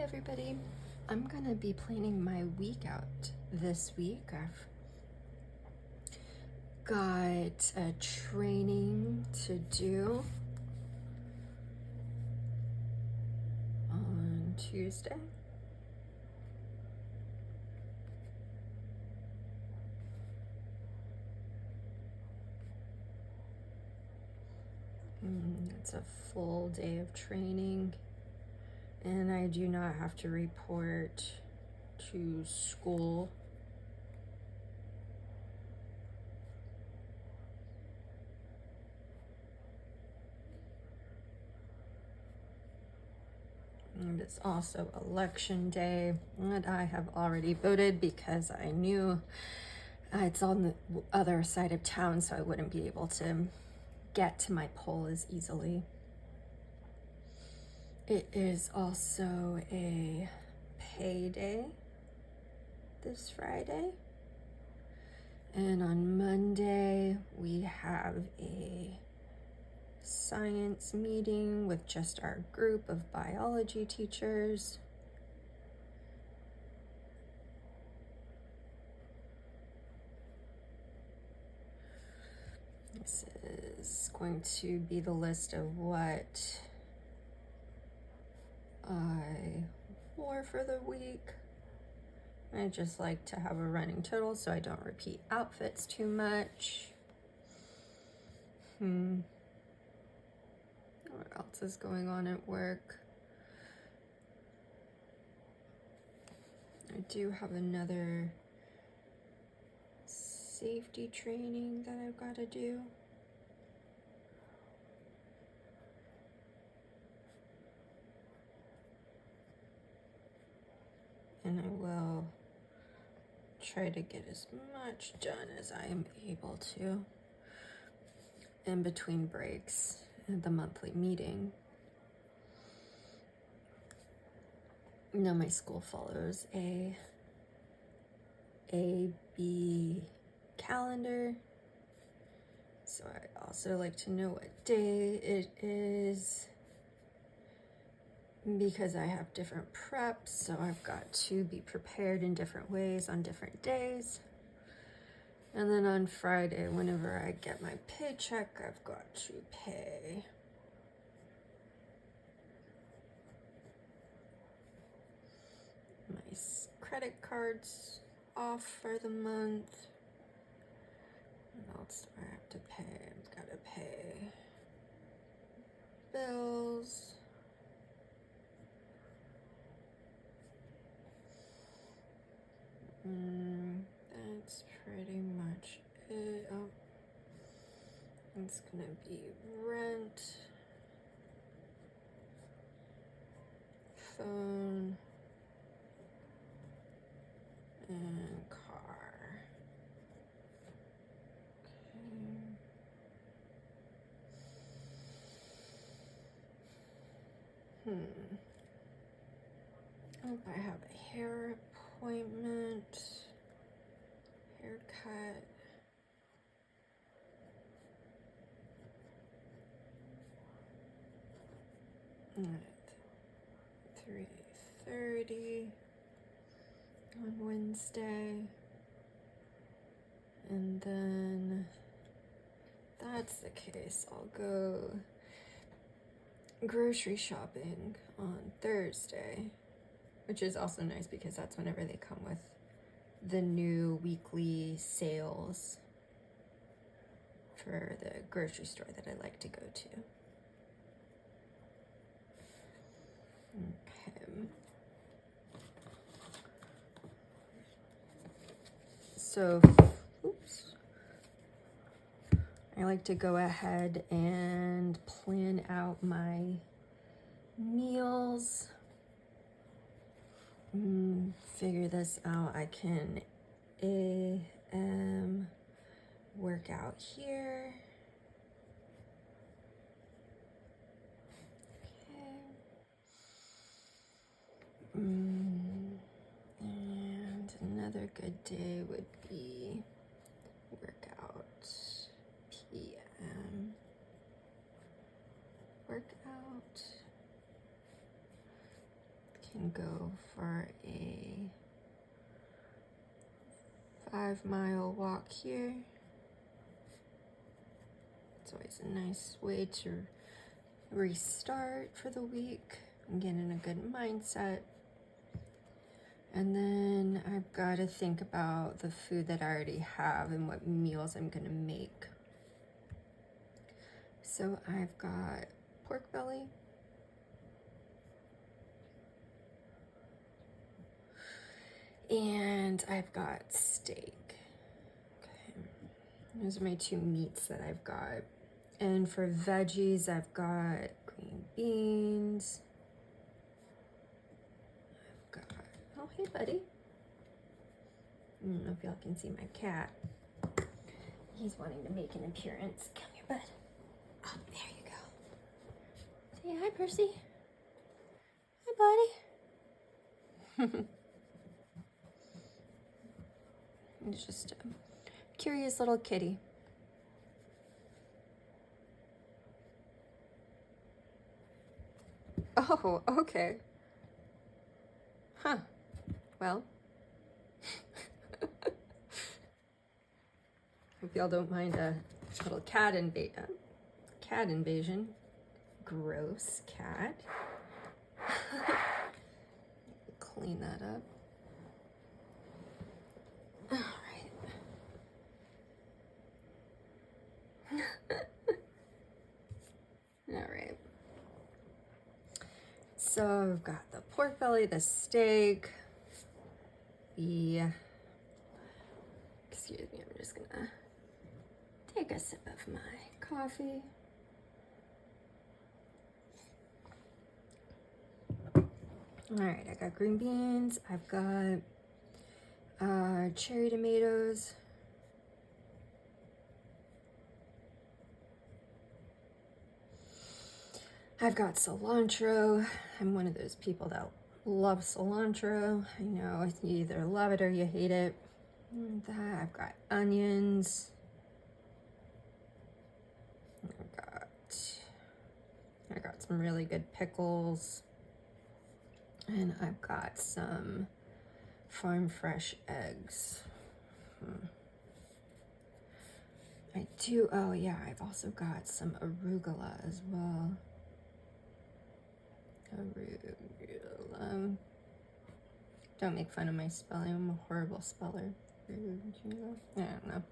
everybody. I'm gonna be planning my week out this week. I've got a training to do on Tuesday. It's a full day of training, and I do not have to report to school. And it's also election day, and I have already voted because I knew it's on the other side of town, so I wouldn't be able to get to my poll as easily. It is also a payday this Friday. And on Monday, we have a science meeting with just our group of biology teachers. This is going to be the list of what I wore for the week. I just like to have a running total so I don't repeat outfits too much. What else is going on at work? I do have another safety training that I've got to do. And I will try to get as much done as I am able to in between breaks at the monthly meeting. Now my school follows a B calendar, so I also like to know what day it is because I have different preps, so I've got to be prepared in different ways on different days. And then on Friday, whenever I get my paycheck, I've got to pay. My credit cards off for the month. What else do I have to pay? I've got to pay bills. That's pretty much it. Oh, it's gonna be rent, phone, and car. Okay. Oh, I have a hair appointment, haircut. At 3:30 on Wednesday. And then if that's the case, I'll go grocery shopping on Thursday, which is also nice because that's whenever they come with the new weekly sales for the grocery store that I like to go to. Okay. So, I like to go ahead and plan out my meals. Figure this out. I can work out here. Okay. And another good day would be workout PM. Workout. can go for a 5-mile walk here. It's always a nice way to restart for the week and get in a good mindset. And then I've got to think about the food that I already have and what meals I'm gonna make. So I've got pork belly, and I've got steak. Okay, those are my 2 meats that I've got. And for veggies, I've got green beans. I've got, oh hey buddy. I don't know if y'all can see my cat. He's wanting to make an appearance. Come here, bud. Oh, there you go. Say hi, Percy. Hi, buddy. He's just a curious little kitty. Oh, okay. Huh. Well. Hope y'all don't mind a little cat invasion. Gross cat. Clean that up. All right. All right. So I've got the pork belly, the steak, excuse me, I'm just gonna take a sip of my coffee. All right, I got green beans, I've got cherry tomatoes, I've got cilantro. I'm one of those people that love cilantro. I know you either love it or you hate it. That I've got onions. I got some really good pickles. And I've got some farm fresh eggs. I do, oh yeah, I've also got some arugula as well. Arugula. Don't make fun of my spelling, I'm a horrible speller. Arugula? I don't know.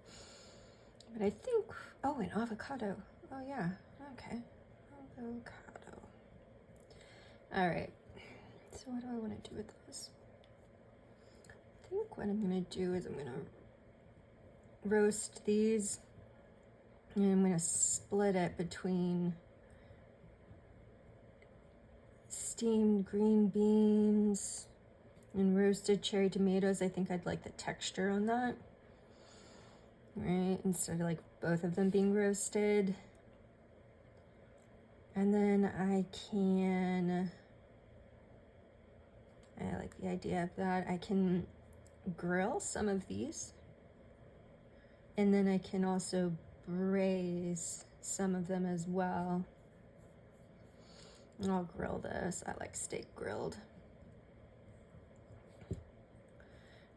But I think, oh, an avocado. Oh yeah, okay. Avocado. All right, so what do I want to do with this? I think what I'm gonna do is I'm gonna roast these, and I'm gonna split it between steamed green beans and roasted cherry tomatoes. I think I'd like the texture on that, right? Instead of like both of them being roasted. And then I like the idea of that. I can grill some of these, and then I can also braise some of them as well. And I'll grill this. I like steak grilled.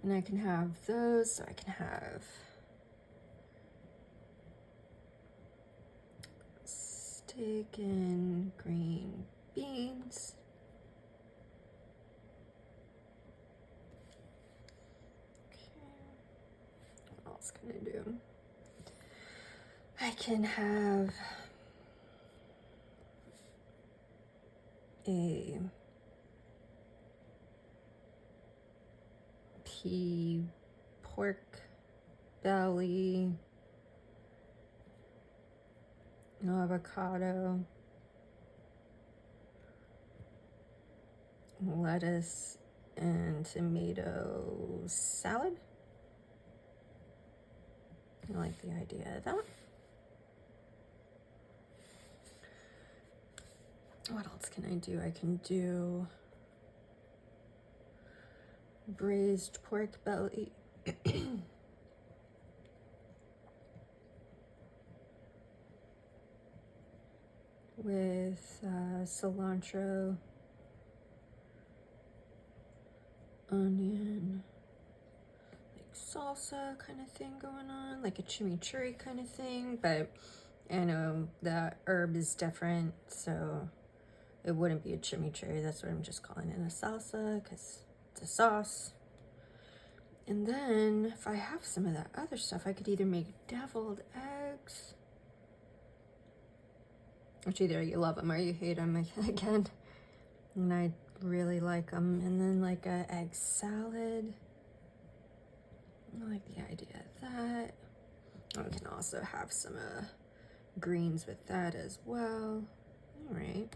And I can have those, so I can have steak and green beans. What else can I do? I can have a pea pork belly, avocado, lettuce, and tomato salad. I like the idea of that. What else can I do? I can do braised pork belly. With cilantro onion, like salsa kind of thing going on, like a chimichurri kind of thing, but I know the herb is different, so it wouldn't be a chimichurri. That's what I'm just calling it, a salsa, because it's a sauce. And then if I have some of that other stuff, I could either make deviled eggs, which either you love them or you hate them again. And I really like them. And then like a egg salad. I like the idea of that. I can also have some greens with that as well. All right.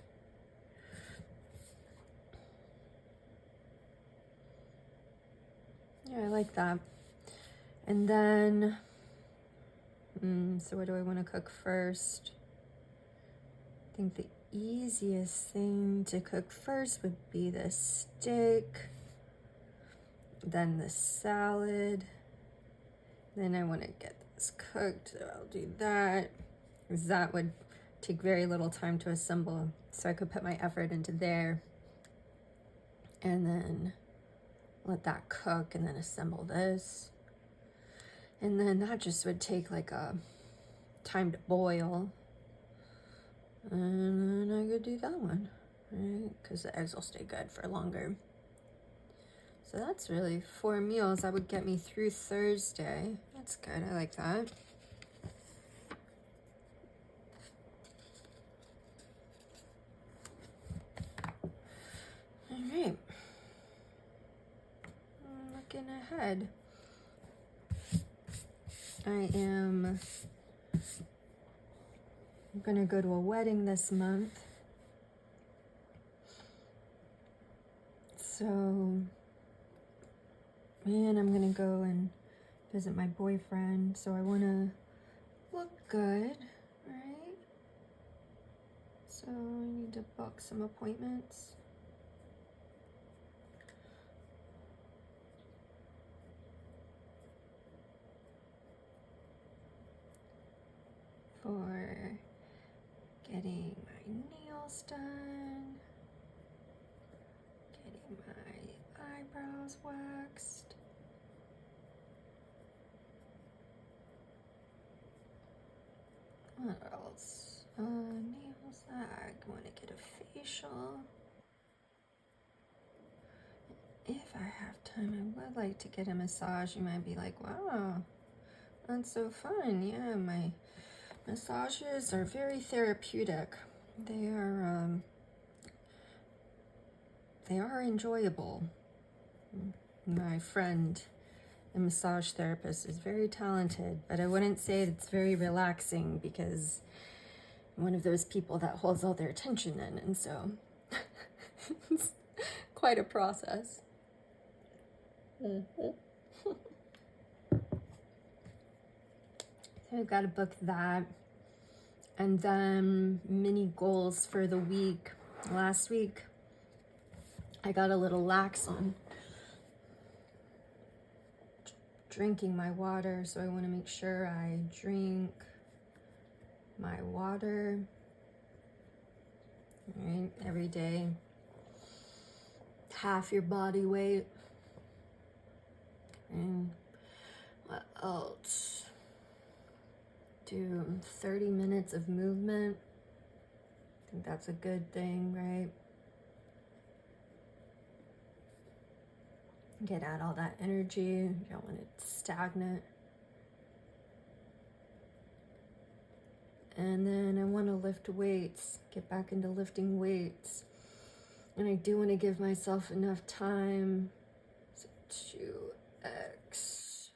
Yeah, I like that. And then, so what do I want to cook first? I think the easiest thing to cook first would be the steak, then the salad. Then I want to get this cooked, so I'll do that, because that would take very little time to assemble, so I could put my effort into there, and then let that cook, and then assemble this. And then that just would take like a time to boil. And then I could do that one, right? Because the eggs will stay good for longer. So that's really 4 meals. That would get me through Thursday. That's good, I like that. All right. Looking ahead. I'm gonna go to a wedding this month. So, and I'm gonna go and visit my boyfriend. So I wanna look good, right? So I need to book some appointments. For getting my nails done, getting my eyebrows waxed. What else? Nails. I want to get a facial. If I have time, I would like to get a massage. You might be like, wow, that's so fun. Yeah, my massages are very therapeutic. They are enjoyable. My friend, a massage therapist, is very talented, but I wouldn't say it's very relaxing, because I'm one of those people that holds all their attention in, and so it's quite a process. So I've got to book that. And then mini goals for the week. Last week, I got a little lax on drinking my water, so I want to make sure I drink my water, right, every day. Half your body weight. And what else? Do 30 minutes of movement. I think that's a good thing, right? Get out all that energy. You don't want it stagnant. And then I want to lift weights, get back into lifting weights. And I do want to give myself enough time. So 2x.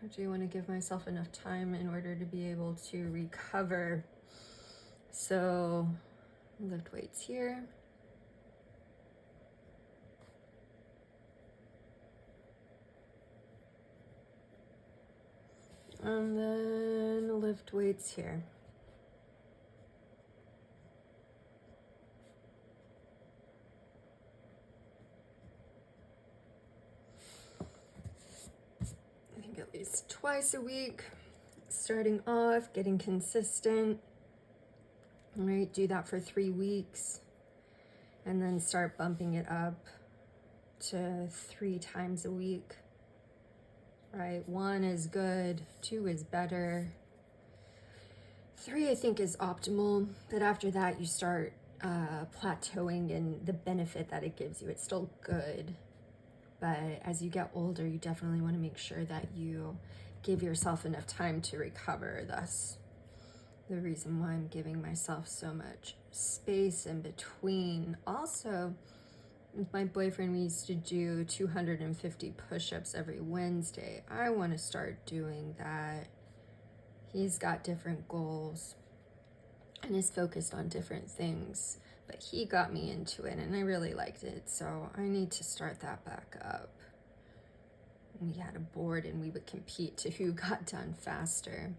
I do want to give myself enough time in order to be able to recover. So lift weights here. And then lift weights here. I think at least twice a week. Starting off, getting consistent. All right, do that for 3 weeks. and then start bumping it up to 3 times a week, right? 1 is good, 2 is better, 3 I think is optimal, but after that you start plateauing in the benefit that it gives you. It's still good, but as you get older, you definitely want to make sure that you give yourself enough time to recover. Thus, the reason why I'm giving myself so much space in between. Also, with my boyfriend, we used to do 250 push-ups every Wednesday. I want to start doing that. He's got different goals and is focused on different things, but he got me into it and I really liked it, so I need to start that back up. We had a board and we would compete to who got done faster.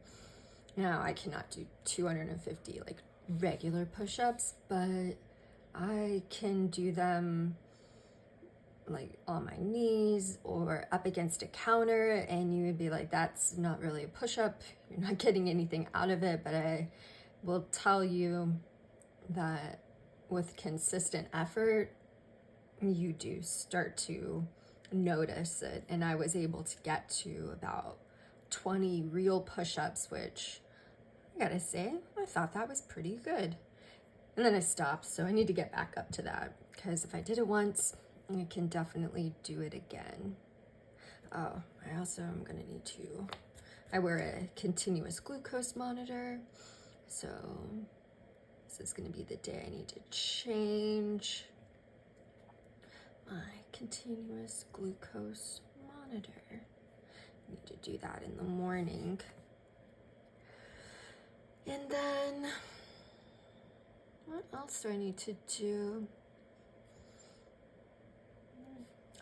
Now I cannot do 250 like regular push-ups, but I can do them like on my knees or up against a counter, and you would be like, that's not really a push-up, you're not getting anything out of it. But I will tell you that with consistent effort, you do start to notice it. And I was able to get to about 20 real push-ups, which I gotta say, I thought that was pretty good. And then I stopped, so I need to get back up to that, because if I did it once, I can definitely do it again. Oh, I also am gonna need to, I wear a continuous glucose monitor, so this is gonna be the day I need to change my continuous glucose monitor. I need to do that in the morning. And then, what else do I need to do?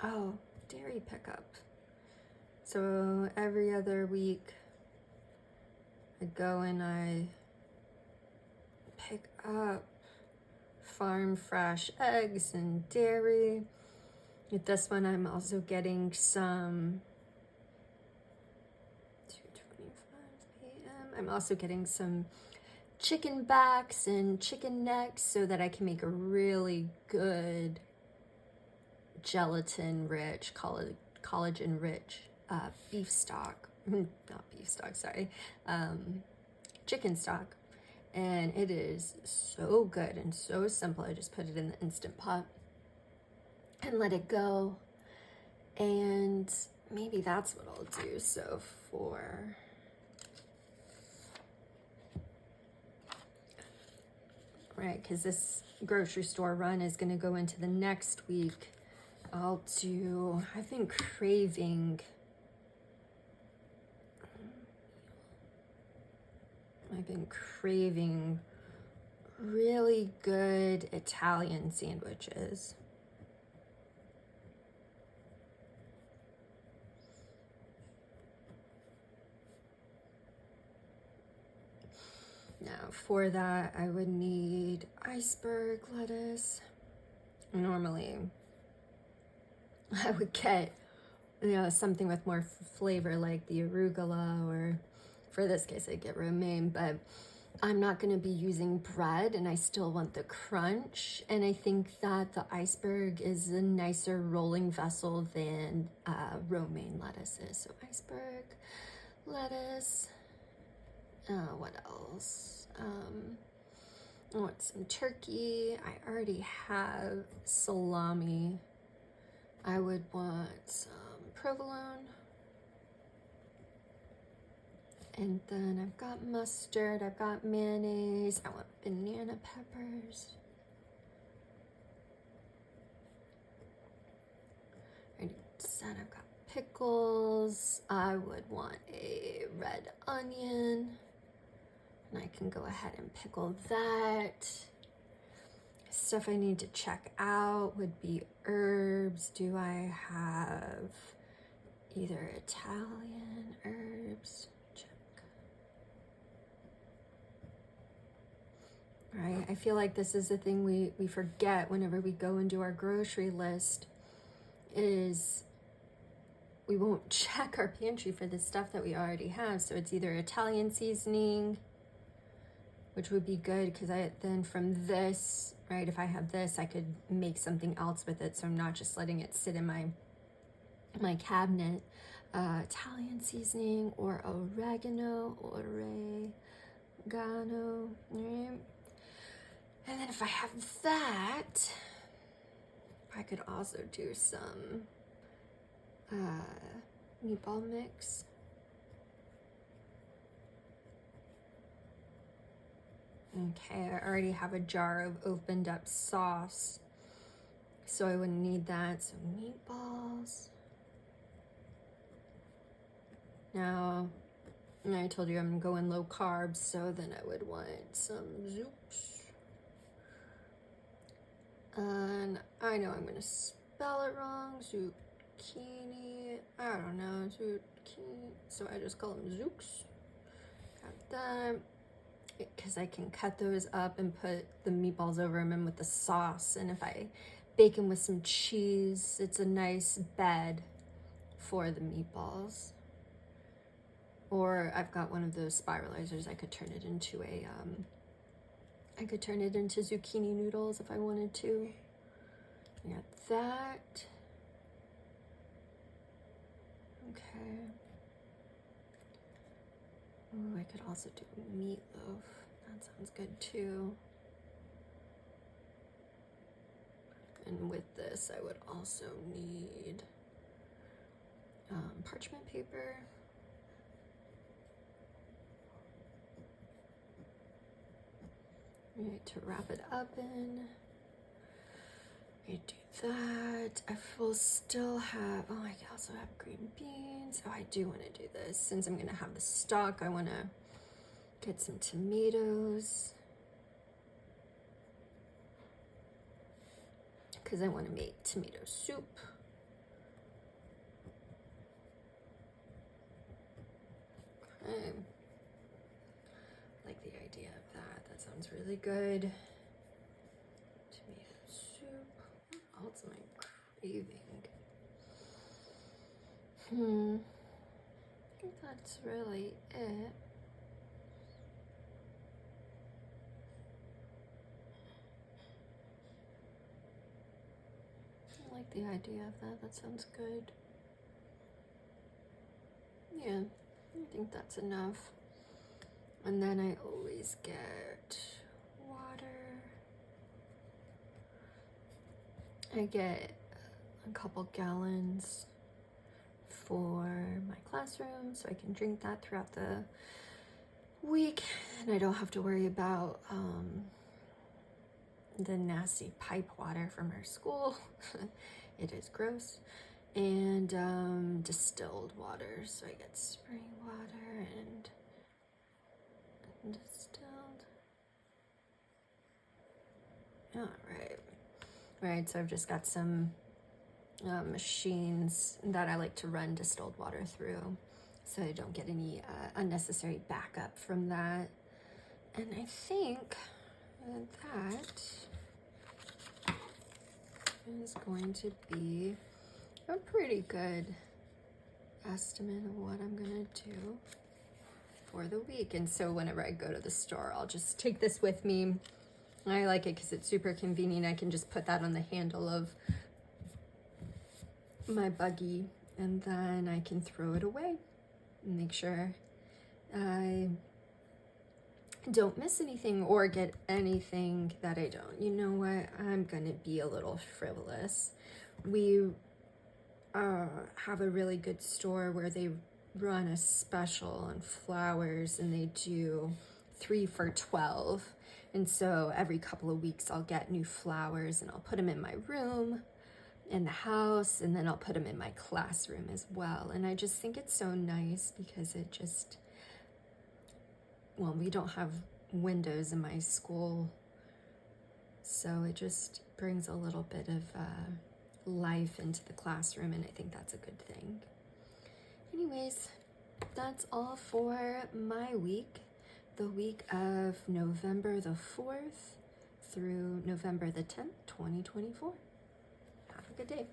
Oh, dairy pickup. So every other week, I go and I pick up farm fresh eggs and dairy. With this one, I'm also getting some 2:25 p.m. I'm also getting some chicken backs and chicken necks so that I can make a really good gelatin-rich, collagen-rich beef stock. Not beef stock, sorry. Chicken stock. And it is so good and so simple. I just put it in the Instant Pot and let it go. And maybe that's what I'll do. So right, because this grocery store run is going to go into the next week. I've been craving really good Italian sandwiches. Now, for that, I would need iceberg lettuce. Normally, I would get, something with more flavor like the arugula, or for this case, I'd get romaine, but I'm not going to be using bread and I still want the crunch. And I think that the iceberg is a nicer rolling vessel than romaine lettuce is. So iceberg lettuce. What else? I want some turkey. I already have salami. I would want some provolone. And then I've got mustard, I've got mayonnaise, I want banana peppers. I said I've got pickles. I would want a red onion. And I can go ahead and pickle that. Stuff I need to check out would be herbs. Do I have either Italian herbs? Right? I feel like this is the thing we forget whenever we go and do our grocery list, is we won't check our pantry for the stuff that we already have. So it's either Italian seasoning, which would be good because then from this, right, if I have this, I could make something else with it. So I'm not just letting it sit in my cabinet. Italian seasoning or oregano, right? And then if I have that, I could also do some meatball mix. Okay, I already have a jar of opened up sauce, so I wouldn't need that. So meatballs. Now, I told you I'm going low carbs, so then I would want some Zooks. And I know I'm gonna spell it wrong. Zucchini. I don't know. Zucchini. So I just call them Zooks. Got that. Because I can cut those up and put the meatballs over them and with the sauce. And if I bake them with some cheese, it's a nice bed for the meatballs. Or I've got one of those spiralizers. I could turn it into zucchini noodles if I wanted to. I got that. Okay. Oh, I could also do meatloaf. That sounds good too. And with this, I would also need parchment paper. Right, to wrap it up in. I do that. I will still have, oh, I also have green beans. Oh, I do want to do this. Since I'm going to have the stock, I want to get some tomatoes. Because I want to make tomato soup. Okay. Like the idea of that. That sounds really good. Tomato soup. What else am I craving? I think that's really it. I like the idea of that. That sounds good. Yeah, I think that's enough. And then I always get water. I get a couple gallons for my classroom, so I can drink that throughout the week, and I don't have to worry about the nasty pipe water from our school. It is gross. And distilled water, so I get spring water and distilled. All right, so I've just got some machines that I like to run distilled water through, so I don't get any unnecessary backup from that. And I think that is going to be a pretty good estimate of what I'm gonna do for the week. And so whenever I go to the store, I'll just take this with me. I like it because it's super convenient. I can just put that on the handle of my buggy, and then I can throw it away and make sure I don't miss anything or get anything that I don't. You know what? I'm gonna be a little frivolous. We have a really good store where they run a special on flowers, and they do 3 for $12. And so every couple of weeks I'll get new flowers, and I'll put them in my room, in the house, and then I'll put them in my classroom as well. And I just think it's so nice because it just, well, we don't have windows in my school, so it just brings a little bit of life into the classroom, and I think that's a good thing. Anyways, that's all for my week, the week of November the 4th through November the 10th, 2024. Have a good day.